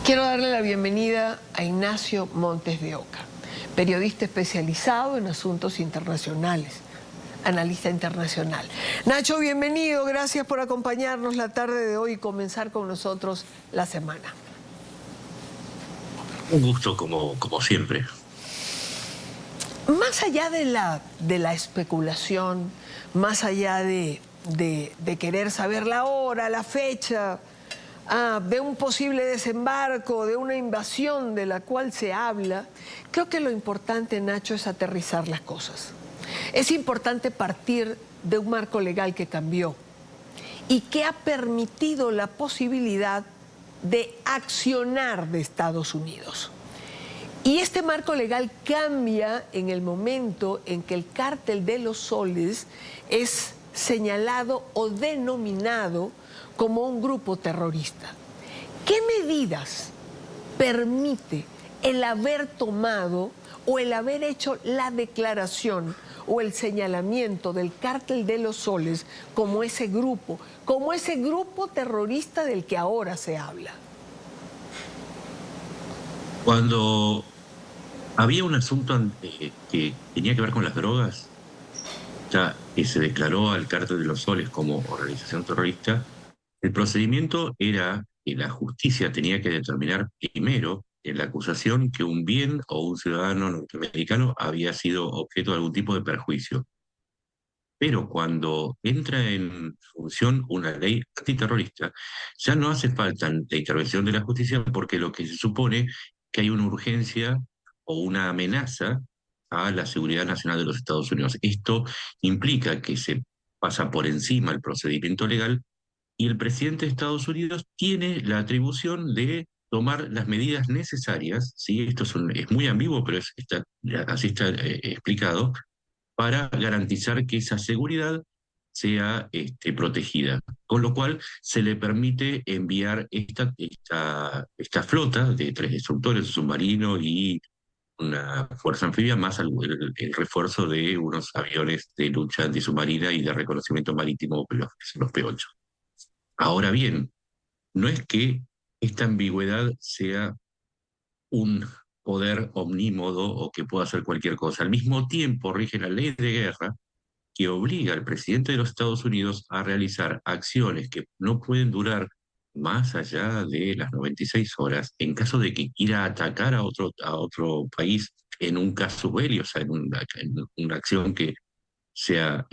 Quiero darle la bienvenida a Ignacio Montes de Oca, periodista especializado en asuntos internacionales, analista internacional. Nacho, bienvenido, gracias por acompañarnos la tarde de hoy y comenzar con nosotros la semana. Un gusto como siempre. Más allá de la especulación, más allá de querer saber la hora, la fecha, de un posible desembarco, de una invasión de la cual se habla, creo que lo importante, Nacho, es aterrizar las cosas. Es importante partir de un marco legal que cambió y que ha permitido la posibilidad de accionar de Estados Unidos. Y este marco legal cambia en el momento en que el Cártel de los Soles es señalado o denominado como un grupo terrorista. ¿Qué medidas permite el haber tomado o el haber hecho la declaración o el señalamiento del Cártel de los Soles como ese grupo terrorista del que ahora se habla? Cuando había un asunto que tenía que ver con las drogas, ya que se declaró al Cártel de los Soles como organización terrorista, el procedimiento era que la justicia tenía que determinar primero en la acusación que un bien o un ciudadano norteamericano había sido objeto de algún tipo de perjuicio. Pero cuando entra en función una ley antiterrorista, ya no hace falta la intervención de la justicia porque lo que se supone es que hay una urgencia o una amenaza a la seguridad nacional de los Estados Unidos. Esto implica que se pasa por encima el procedimiento legal y el presidente de Estados Unidos tiene la atribución de tomar las medidas necesarias, ¿sí? Esto es muy ambiguo, pero así está explicado, para garantizar que esa seguridad sea protegida. Con lo cual se le permite enviar esta flota de 3 destructores, un submarino y una fuerza anfibia, más el refuerzo de unos aviones de lucha antisubmarina y de reconocimiento marítimo, los P-8. Ahora bien, no es que esta ambigüedad sea un poder omnímodo o que pueda hacer cualquier cosa. Al mismo tiempo rige la ley de guerra que obliga al presidente de los Estados Unidos a realizar acciones que no pueden durar más allá de las 96 horas en caso de que quiera atacar a otro país en un caso belli, o sea, en una acción que sea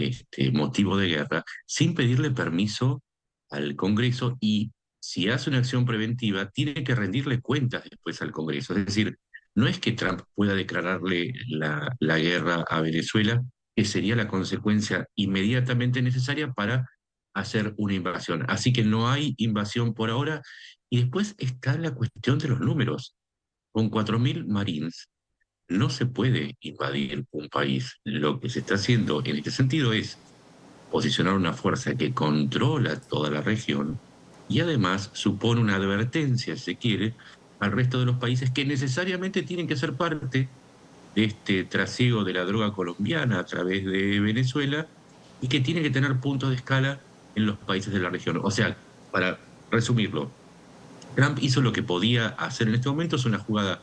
motivo de guerra, sin pedirle permiso al Congreso y si hace una acción preventiva, tiene que rendirle cuentas después al Congreso. Es decir, no es que Trump pueda declararle la guerra a Venezuela, que sería la consecuencia inmediatamente necesaria para hacer una invasión. Así que no hay invasión por ahora. Y después está la cuestión de los números. Con 4.000 Marines no se puede invadir un país. Lo que se está haciendo en este sentido es posicionar una fuerza que controla toda la región y además supone una advertencia, si se quiere, al resto de los países que necesariamente tienen que ser parte de este trasiego de la droga colombiana a través de Venezuela y que tienen que tener puntos de escala en los países de la región. O sea, para resumirlo, Trump hizo lo que podía hacer en este momento, es una jugada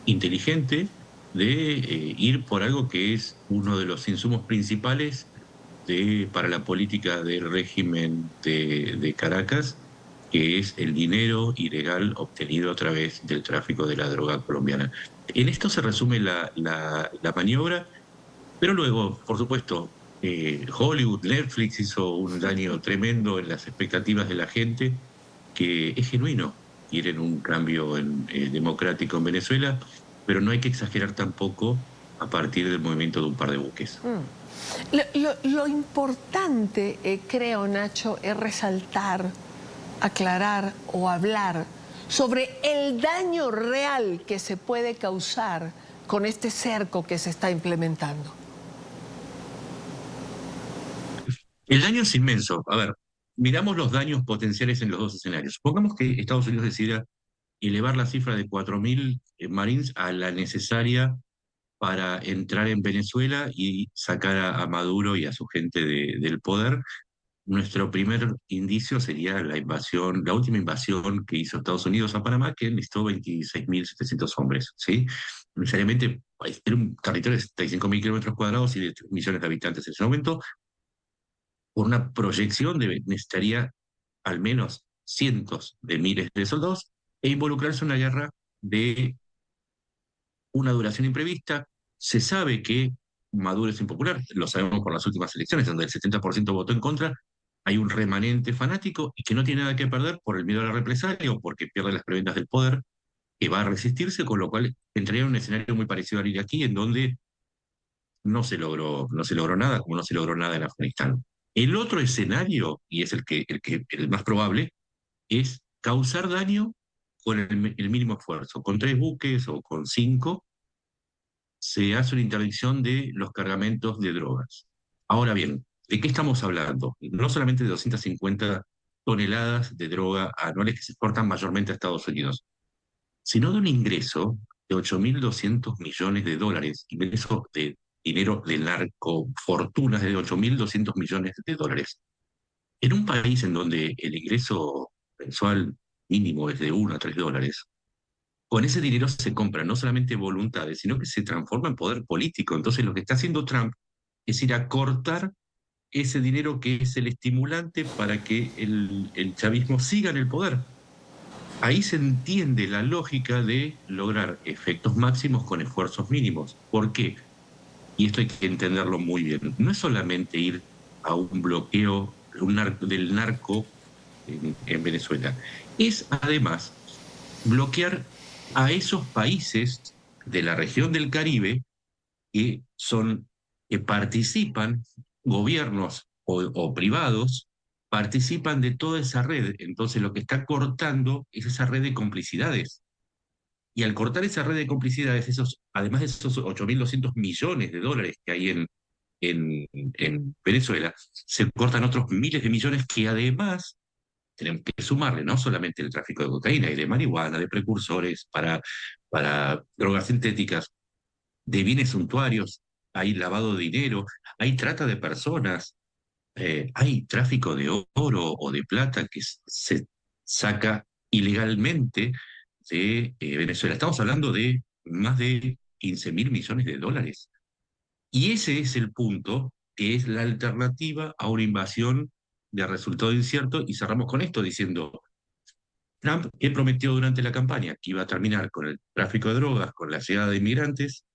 inteligente de ir por algo que es uno de los insumos principales para la política del régimen de Caracas, que es el dinero ilegal obtenido a través del tráfico de la droga colombiana. En esto se resume la maniobra, pero luego, por supuesto, Hollywood, Netflix hizo un daño tremendo en las expectativas de la gente, que es genuino. Quieren un cambio democrático en Venezuela, pero no hay que exagerar tampoco a partir del movimiento de un par de buques. Lo importante, creo, Nacho, es resaltar, aclarar o hablar sobre el daño real que se puede causar con este cerco que se está implementando. El daño es inmenso. A ver, miramos los daños potenciales en los dos escenarios. Supongamos que Estados Unidos decida elevar la cifra de 4.000 Marines a la necesaria para entrar en Venezuela y sacar a Maduro y a su gente del poder. nuestro primer indicio sería la invasión, la última invasión que hizo Estados Unidos a Panamá, que enlistó 26.700 hombres, ¿sí? Necesariamente era un territorio de 75.000 kilómetros cuadrados y de 3 millones de habitantes en ese momento. Por una proyección necesitaría al menos cientos de miles de soldados e involucrarse en una guerra de una duración imprevista. Se sabe que Maduro es impopular, lo sabemos por las últimas elecciones, donde el 70% votó en contra. Hay un remanente fanático y que no tiene nada que perder por el miedo a la represalia o porque pierde las prebendas del poder, que va a resistirse, con lo cual entraría en un escenario muy parecido al iraquí, en donde no se logró nada, como no se logró nada en Afganistán. El otro escenario, y es el más probable, es causar daño con el mínimo esfuerzo. Con 3 buques o con 5 se hace una interdicción de los cargamentos de drogas. Ahora bien, ¿de qué estamos hablando? No solamente de 250 toneladas de droga anuales que se exportan mayormente a Estados Unidos, sino de un ingreso de 8.200 millones de dólares, ingreso de dinero del narco, fortunas de 8.200 millones de dólares. En un país en donde el ingreso mensual mínimo es de $1 a $3, con ese dinero se compran no solamente voluntades, sino que se transforma en poder político. Entonces lo que está haciendo Trump es ir a cortar ese dinero que es el estimulante para que el chavismo siga en el poder. Ahí se entiende la lógica de lograr efectos máximos con esfuerzos mínimos. ¿Por qué? Y esto hay que entenderlo muy bien. No es solamente ir a un bloqueo del narco en Venezuela, es además bloquear a esos países de la región del Caribe que participan, gobiernos o privados, participan de toda esa red. Entonces lo que está cortando es esa red de complicidades. Y al cortar esa red de complicidades, además de esos 8.200 millones de dólares que hay en Venezuela, se cortan otros miles de millones que además tenemos que sumarle no solamente el tráfico de cocaína y de marihuana, de precursores para drogas sintéticas, de bienes suntuarios, hay lavado de dinero, hay trata de personas, hay tráfico de oro o de plata que se saca ilegalmente de Venezuela. Estamos hablando de más de 15.000 millones de dólares. Y ese es el punto, que es la alternativa a una invasión de resultado incierto. Y cerramos con esto diciendo, Trump, que prometió durante la campaña que iba a terminar con el tráfico de drogas, con la llegada de inmigrantes,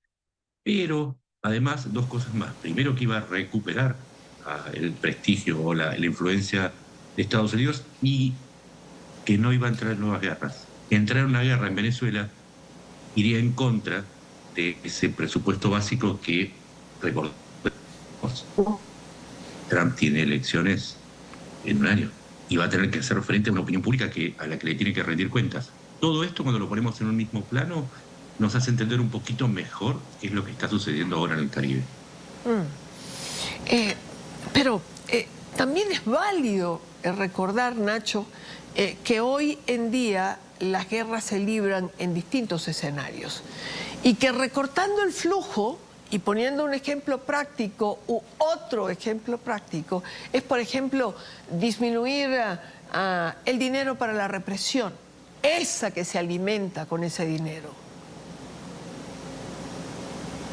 pero además dos cosas más. Primero, que iba a recuperar el prestigio o la influencia de Estados Unidos y que no iba a entrar en nuevas guerras. Entrar en una guerra en Venezuela iría en contra de ese presupuesto básico que, recordemos, Trump tiene elecciones en un año y va a tener que hacer frente a una opinión pública a la que le tiene que rendir cuentas. Todo esto, cuando lo ponemos en un mismo plano, nos hace entender un poquito mejor qué es lo que está sucediendo ahora en el Caribe. Pero también es válido recordar, Nacho, que hoy en día las guerras se libran en distintos escenarios y que recortando el flujo y poniendo un ejemplo práctico u otro ejemplo práctico es, por ejemplo, disminuir el dinero para la represión, esa que se alimenta con ese dinero.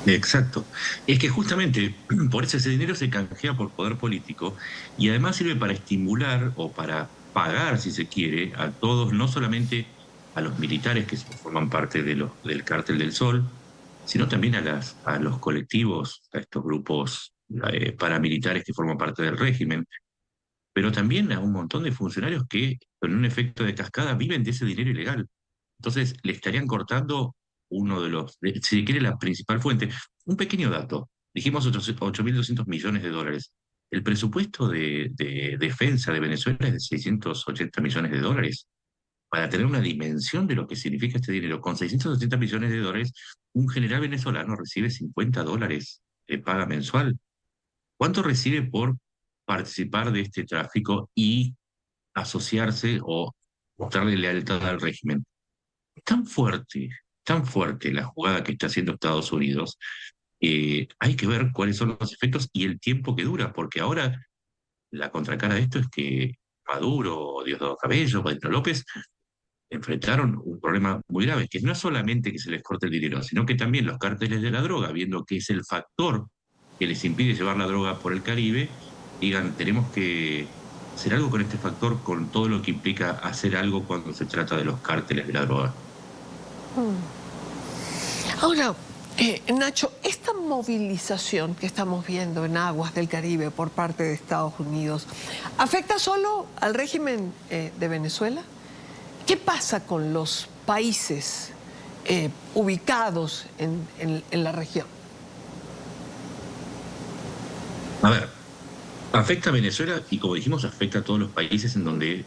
Exacto. Es que justamente por eso ese dinero se canjea por poder político y además sirve para estimular o para pagar, si se quiere, a todos, no solamente a los militares que forman parte del Cártel del Sol, sino también a los colectivos, a estos grupos paramilitares que forman parte del régimen, pero también a un montón de funcionarios que, con un efecto de cascada, viven de ese dinero ilegal. Entonces, le estarían cortando uno si se quiere, la principal fuente. Un pequeño dato. Dijimos 8.200 millones de dólares. El presupuesto de defensa de Venezuela es de 680 millones de dólares. Para tener una dimensión de lo que significa este dinero, con 680 millones de dólares, un general venezolano recibe $50 de paga mensual. ¿Cuánto recibe por participar de este tráfico y asociarse o mostrarle lealtad al régimen? Es tan fuerte la jugada que está haciendo Estados Unidos. Hay que ver cuáles son los efectos y el tiempo que dura, porque ahora la contracara de esto es que Maduro, Diosdado Cabello, Pedro López enfrentaron un problema muy grave, que no es solamente que se les corte el dinero, sino que también los cárteles de la droga, viendo que es el factor que les impide llevar la droga por el Caribe, digan, tenemos que hacer algo con este factor, con todo lo que implica hacer algo cuando se trata de los cárteles de la droga. Ahora, Nacho, esta movilización que estamos viendo en aguas del Caribe por parte de Estados Unidos, ¿afecta solo al régimen de Venezuela? ¿Qué pasa con los países ubicados en la región? A ver, afecta a Venezuela y como dijimos, afecta a todos los países en donde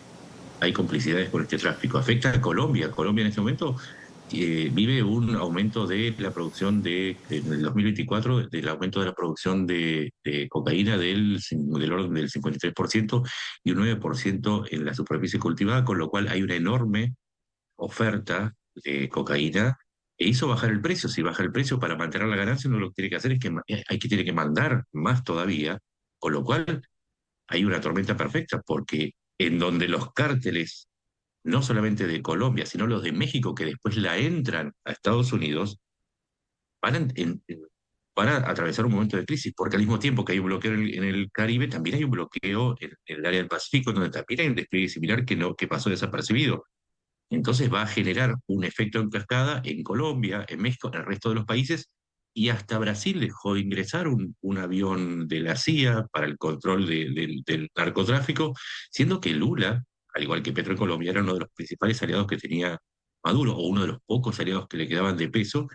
hay complicidades con este tráfico. Afecta a Colombia. Colombia en este momento vive un aumento de la producción en el 2024, del aumento de la producción de cocaína del orden del 53% y un 9% en la superficie cultivada, con lo cual hay una enorme oferta de cocaína e hizo bajar el precio. Si baja el precio para mantener la ganancia, uno lo que tiene que hacer es que tiene que mandar más todavía, con lo cual hay una tormenta perfecta, porque en donde los cárteles, no solamente de Colombia, sino los de México, que después la entran a Estados Unidos, van van a atravesar un momento de crisis, porque al mismo tiempo que hay un bloqueo en el Caribe, también hay un bloqueo en el área del Pacífico, donde también hay un despliegue similar que pasó desapercibido. Entonces va a generar un efecto en cascada en Colombia, en México, en el resto de los países, y hasta Brasil dejó de ingresar un avión de la CIA para el control del narcotráfico, siendo que Lula, al igual que Petro en Colombia, era uno de los principales aliados que tenía Maduro, o uno de los pocos aliados que le quedaban de peso,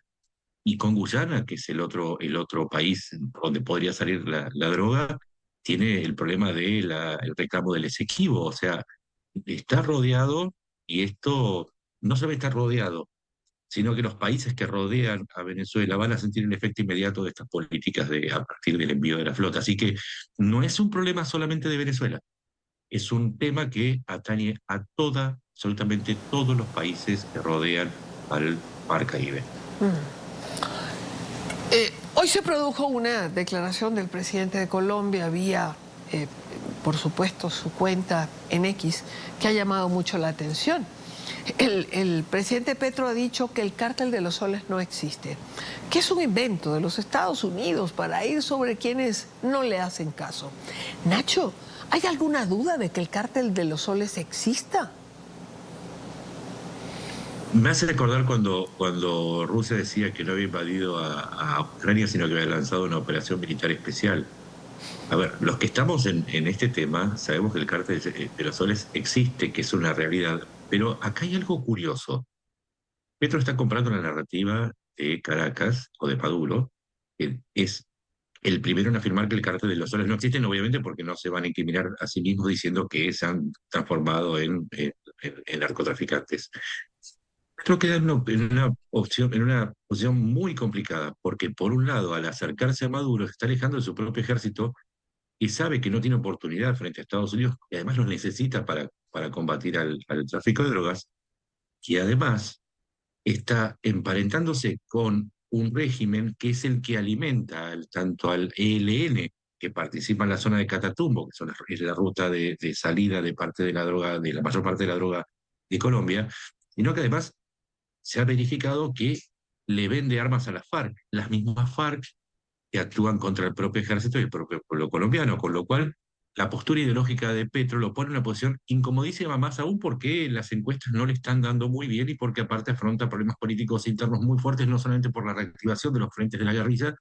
y con Guyana, que es el otro país donde podría salir la droga, tiene el problema del reclamo del Esequibo, o sea, está rodeado y esto no solamente está rodeado, sino que los países que rodean a Venezuela van a sentir el efecto inmediato de estas políticas a partir del envío de la flota. Así que no es un problema solamente de Venezuela, es un tema que atañe a absolutamente todos los países que rodean al Mar Caribe. Hoy se produjo una declaración del presidente de Colombia vía, por supuesto, su cuenta en X, que ha llamado mucho la atención. El presidente Petro ha dicho que el cártel de los soles no existe, que es un invento de los Estados Unidos para ir sobre quienes no le hacen caso. Nacho, ¿hay alguna duda de que el cártel de los soles exista? Me hace recordar cuando Rusia decía que no había invadido a Ucrania, sino que había lanzado una operación militar especial. A ver, los que estamos en este tema sabemos que el cártel de los soles existe, que es una realidad, pero acá hay algo curioso. Petro está comprando la narrativa de Caracas o de Maduro, que es el primero en afirmar que el cártel de los soles no existe, obviamente porque no se van a incriminar a sí mismos diciendo que se han transformado en narcotraficantes. Creo que queda en una posición muy complicada, porque por un lado, al acercarse a Maduro, se está alejando de su propio ejército y sabe que no tiene oportunidad frente a Estados Unidos, y además los necesita para combatir al tráfico de drogas, y además está emparentándose con un régimen que es el que alimenta tanto al ELN, que participa en la zona de Catatumbo, que es la ruta de salida de parte de la droga, de la mayor parte de la droga de Colombia, sino que además se ha verificado que le vende armas a las FARC, las mismas FARC que actúan contra el propio ejército y el propio pueblo colombiano, con lo cual la postura ideológica de Petro lo pone en una posición incomodísima, más aún porque las encuestas no le están dando muy bien y porque aparte afronta problemas políticos internos muy fuertes, no solamente por la reactivación de los frentes de la guerrilla,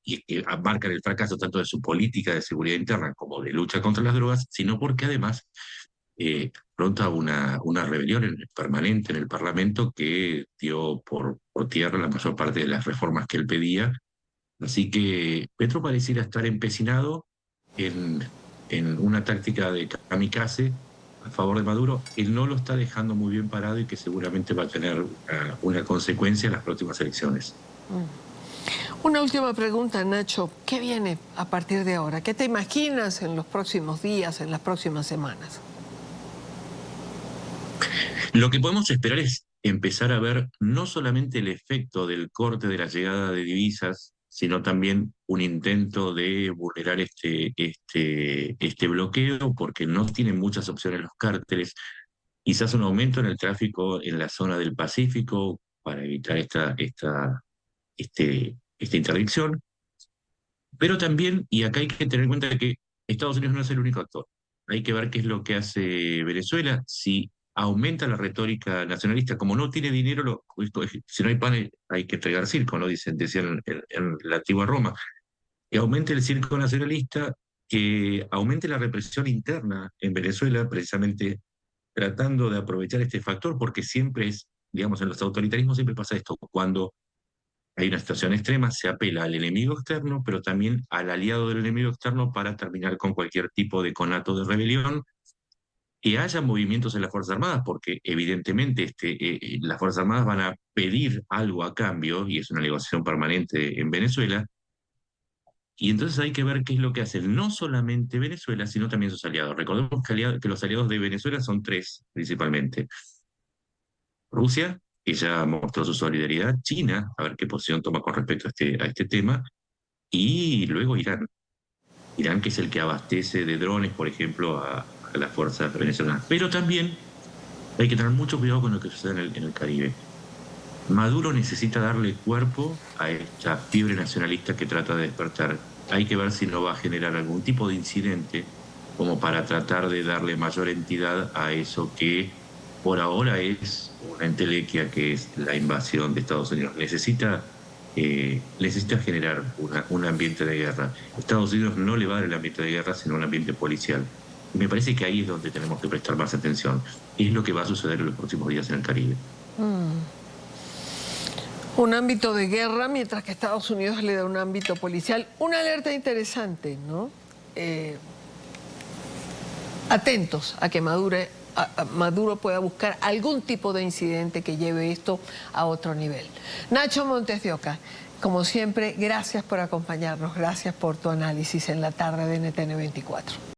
y que marcan el fracaso tanto de su política de seguridad interna como de lucha contra las drogas, sino porque además afronta una rebelión permanente en el Parlamento que dio por tierra la mayor parte de las reformas que él pedía. Así que Petro pareciera estar empecinado en, en una táctica de kamikaze a favor de Maduro. Él no lo está dejando muy bien parado y que seguramente va a tener una consecuencia en las próximas elecciones. Una última pregunta, Nacho. ¿Qué viene a partir de ahora? ¿Qué te imaginas en los próximos días, en las próximas semanas? Lo que podemos esperar es empezar a ver no solamente el efecto del corte de la llegada de divisas, sino también un intento de vulnerar este bloqueo, porque no tienen muchas opciones los cárteles. Quizás un aumento en el tráfico en la zona del Pacífico para evitar esta interdicción, pero también, y acá hay que tener en cuenta que Estados Unidos no es el único actor. Hay que ver qué es lo que hace Venezuela. Si aumenta la retórica nacionalista, como no tiene dinero, si no hay pan hay que entregar circo, ¿no? Decían en la antigua Roma. Que aumente el circo nacionalista, que aumente la represión interna en Venezuela, precisamente tratando de aprovechar este factor, porque siempre es, digamos, en los autoritarismos siempre pasa esto, cuando hay una situación extrema, se apela al enemigo externo, pero también al aliado del enemigo externo para terminar con cualquier tipo de conato de rebelión, que haya movimientos en las Fuerzas Armadas, porque evidentemente las Fuerzas Armadas van a pedir algo a cambio, y es una negociación permanente en Venezuela, y entonces hay que ver qué es lo que hacen no solamente Venezuela, sino también sus aliados. Recordemos que los aliados de Venezuela son tres principalmente. Rusia, que ya mostró su solidaridad; China, a ver qué posición toma con respecto a este tema; y luego Irán. Irán, que es el que abastece de drones, por ejemplo, a las fuerzas venezolanas. Pero también hay que tener mucho cuidado con lo que sucede en el Caribe. Maduro necesita darle cuerpo a esta fiebre nacionalista que trata de despertar. Hay que ver si no va a generar algún tipo de incidente como para tratar de darle mayor entidad a eso que por ahora es una entelequia, que es la invasión de Estados Unidos. Necesita generar un ambiente de guerra. Estados Unidos no le va a dar el ambiente de guerra, sino un ambiente policial. Y me parece que ahí es donde tenemos que prestar más atención. Es lo que va a suceder en los próximos días en el Caribe. Un ámbito de guerra, mientras que Estados Unidos le da un ámbito policial. Una alerta interesante, ¿no? Atentos a que Maduro pueda buscar algún tipo de incidente que lleve esto a otro nivel. Nacho Montes de Oca, como siempre, gracias por acompañarnos, gracias por tu análisis en la tarde de NTN 24.